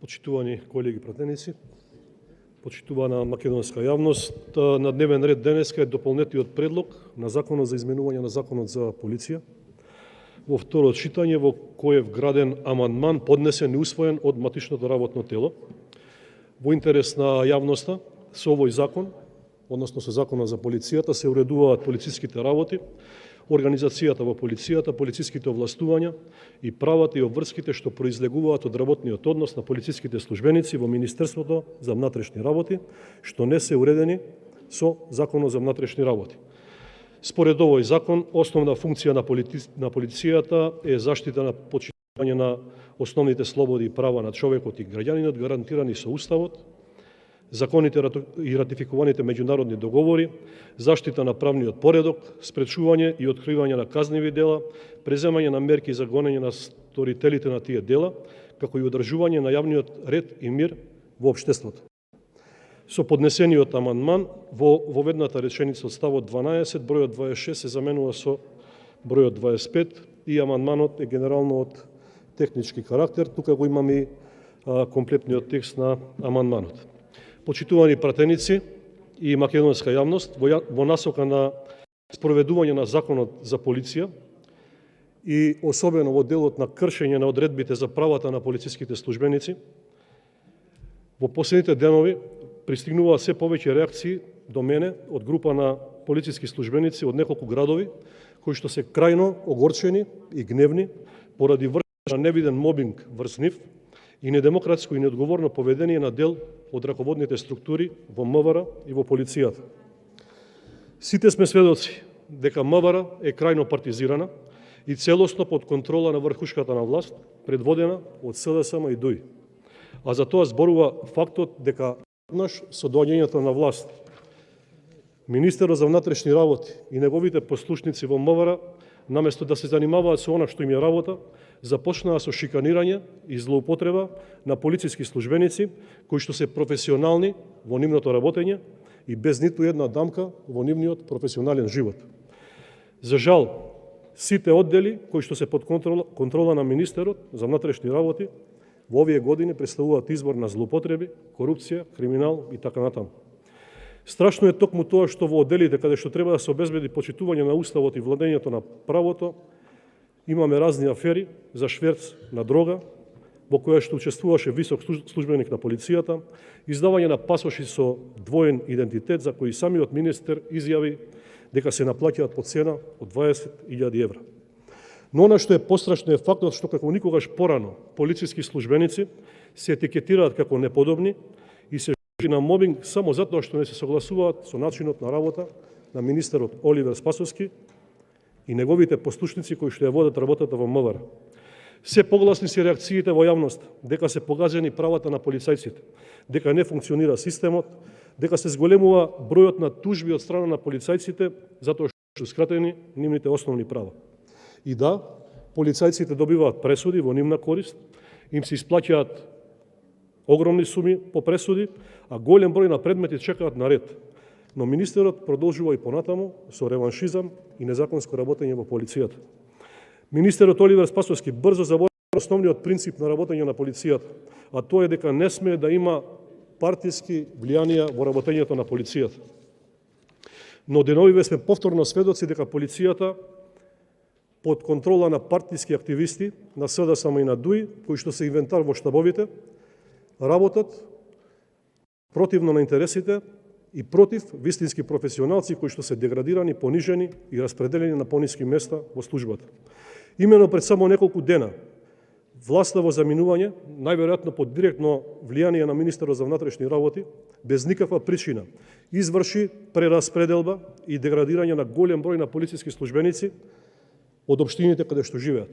Почитувани колеги пратеници, почитувана македонска јавност, на дневен ред денеска е дополнетиот предлог на Законот за изменување на Законот за полиција во второ читање, во кој е вграден амандман поднесен и усвоен од матичното работно тело. Во интерес на јавноста, со овој закон, односно со Законот за полицијата, се уредуваат полициските работи, организацијата во полицијата, полициските овластувања и правата и обврските што произлегуваат од работниот однос на полициските службеници во Министерството за внатрешни работи, што не се уредени со Законот за внатрешни работи. Според овој закон, основна функција на полицијата е заштита на почитување на основните слободи и права на човекот и граѓанинот, гарантирани со Уставот, законите и ратификуваните меѓународни договори, заштита на правниот поредок, спречување и откривање на казниви дела, преземање на мерки за гонење на сторителите на тие дела, како и одржување на јавниот ред и мир во општеството. Со поднесениот амандман во воведната реченица од ставот 12, бројот 26 се заменува со бројот 25 и амандманот е генерално од технички карактер. Тука го имаме и комплетниот текст на амандманот. Почитувани пратеници и македонска јавност, во насока на спроведување на Законот за полиција и особено во делот на кршење на одредбите за правата на полициските службеници, во последните денови пристигнуваат се повеќе реакции до мене од група на полициски службеници од неколку градови, кои што се крајно огорчени и гневни поради вршење на невиден мобинг врз нив и недемократско и неодговорно поведение на дел од раководните структури во МВР и во полицијата. Сите сме сведоци дека МВР е крајно партизирана и целосно под контрола на врхушката на власт, предводена од СДСМ и ДУИ. А за тоа зборува фактот дека еднаш со доаѓањето на власт министерот за внатрешни работи и неговите послушници во МВР, наместо да се занимаваат со она што им е работа, започнаа со шиканирање и злоупотреба на полициски службеници кои што се професионални во нивното работење и без ниту една дамка во нивниот професионален живот. За жал, сите оддели кои што се под контрола на министерот за внатрешни работи во овие години представуваат извор на злоупотреби, корупција, криминал и така натаму. Страшно е токму тоа што во одделите каде што треба да се обезбеди почитување на Уставот и владењето на правото, имаме разни афери за шверц на дрога, во која што учествуваше висок службеник на полицијата, издавање на пасоши со двоен идентитет за кои самиот министер изјави дека се наплаќаат по цена од 20.000 евра. Но она што е пострашно е фактот што како никогаш порано полициски службеници се етикетираат како неподобни и се жали на мобинг само затоа што не се согласуваат со начинот на работа на министерот Оливер Спасовски и неговите послушници кои што ја водат работата во МВР. Се погласни се реакциите во јавност дека се погазени правата на полицајците, дека не функционира системот, дека се зголемува бројот на тужби од страна на полицајците затоа што скратени нивните основни права. И да, полицајците добиваат пресуди во нивна корист, им се исплаќаат огромни суми по пресуди, а голем број на предмети чекаат на ред. Но министерот продолжува и понатаму со реваншизам и незаконско работење во полицијата. Министерот Оливер Спасовски брзо заборави основниот принцип на работење на полицијата, а тоа е дека не смее да има партиски влијанија во работењето на полицијата. Но деновиве сме повторно сведоци дека полицијата под контрола на партиски активисти на СДСМ и на ДУИ, кои што се инвентар во штабовите, работат противно на интересите и против вистински професионалци кои што се деградирани, понижени и распределени на пониски места во службата. Имено пред само неколку дена, власта во заминување, најверојатно под директно влијание на министерот за внатрешни работи, без никаква причина, изврши прераспределба и деградирање на голем број на полициски службеници од општините каде што живеат.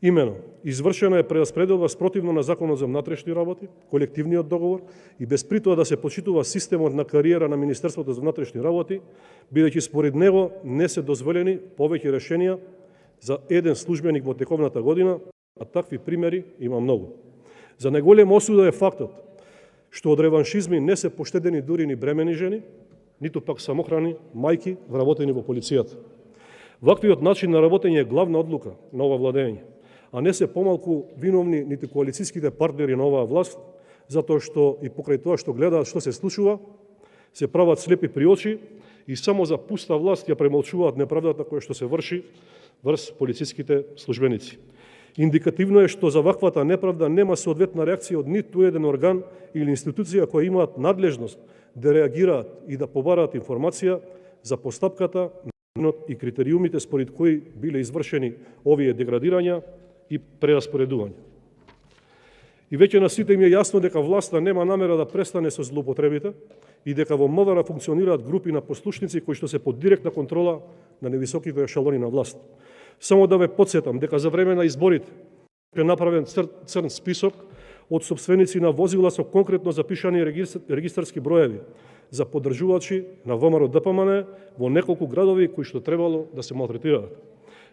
Имено, извршена е прераспределба спротивно на Законот за внатрешни работи, колективниот договор и без при тоа да се почитува системот на кариера на Министерството за внатрешни работи, бидејќи според него не се дозволени повеќе решенија за еден службеник во тековната година, а такви примери има многу. За најголема осуда е фактот што од реваншизми не се поштедени дури ни бремени жени, ниту пак самохрани мајки вработени во полицијата. Ваквиот начин на работење е главна одлука на ова владење, а не се помалку виновни нити коалицијските партнери на оваа власт, затоа што и покрај тоа што гледаат што се случува, се прават слепи при очи и само за пуста власт ја премолчуваат неправдата која што се врши врз полициските службеници. Индикативно е што за ваквата неправда нема соодветна реакција од ниту еден орган или институција кои имаат надлежност да реагираат и да побараат информација за постапката и критериумите според кои биле извршени овие деградирања и прераспоредувања. И веќе на сите им е јасно дека власта нема намера да престане со злоупотребите и дека во МВР функционираат групи на послушници кои што се под директна контрола на невисоките ешелони на власт. Само да ве подсетам дека за време на изборите е направен црн список од сопственици на возила со конкретно запишани регистарски броеви за поддржувачи на ВМРО ДПМН во неколку градови кои што требало да се малтретираат.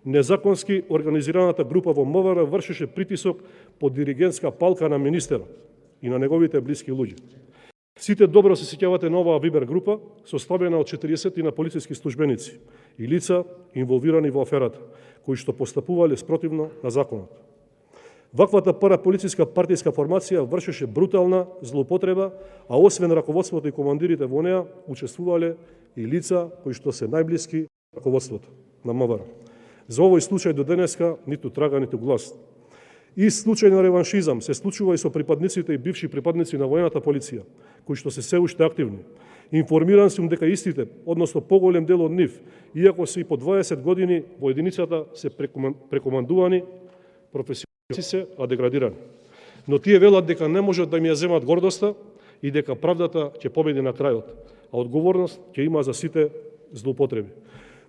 Незаконски организираната група во МВР вршеше притисок под диригентска палка на министерот и на неговите блиски луѓе. Сите добро се сеќавате на оваа Вибер група, составена од 40 на полициски службеници и лица инволвирани во аферата, кои што постапувале спротивно на законот. Ваквата параполициска партиска формација вршеше брутална злоупотреба, а освен раководството и командирите во неа, учествувале и лица кои што се најблиски раководството на МВР. За овој случај до денеска ниту трага, ниту глас. И случај на реваншизам се случува и со припадниците и бивши припадници на воената полиција, кои што се уште активни. Информиран сум дека истите, односно поголем дел од нив, иако се и по 20 години во единицата се прекомандувани, професионалци се, а деградирани. Но тие велат дека не можат да им ја земат гордоста и дека правдата ќе победи на крајот, а одговорност ќе има за сите злоупотреби.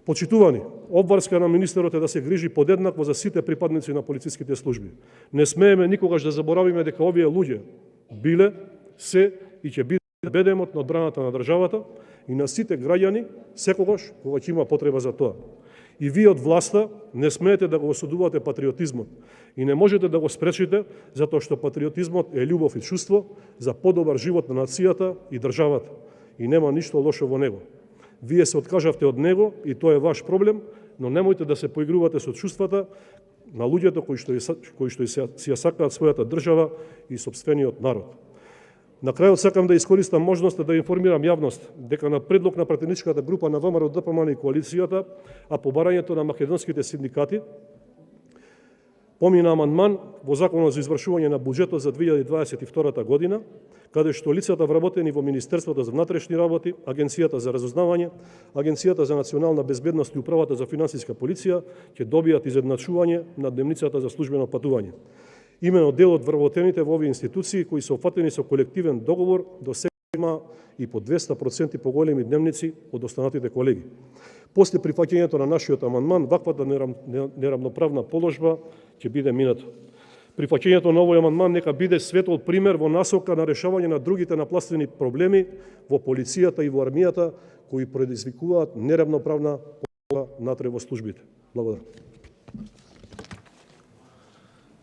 Почитувани, обврска на министерот е да се грижи подеднакво за сите припадници на полициските служби. Не смееме никогаш да заборавиме дека овие луѓе биле, се и ќе биде бедемот на одбраната на државата и на сите граѓани секогаш кога ќе има потреба за тоа. И вие од власта не смеете да го осудувате патриотизмот и не можете да го спречите затоа што патриотизмот е љубов и чувство за подобар живот на нацијата и државата и нема ништо лошо во него. Вие се откажавте од него и тоа е ваш проблем, но немојте да се поигрувате со чувствата на луѓето кои што си ја сакаат својата држава и сопствениот народ. На крајот сакам да искористам можноста да информирам јавност дека на предлог на пратеничката група на ВМРО ДПМН и коалицијата, а по барањето на македонските синдикати, помина амандман во Законот за извршување на буџетот за 2022 година, каде што лицата вработени во Министерството за внатрешни работи, Агенцијата за разузнавање, Агенцијата за национална безбедност и Управата за финансиска полиција ќе добијат изедначување на дневницата за службено патување. Имено дел од вработените во овие институции кои се опфатени со колективен договор до сега има и по 200% поголеми дневници од останатите колеги. После прифаќањето на нашиот амандман, ваквата неравноправна положба ќе биде минато. Прифаќањето на овој амандман нека биде светол пример во насока на решавање на другите напластени проблеми во полицијата и во армијата кои предизвикуваат неравноправна положба натре во службите. Благодарам.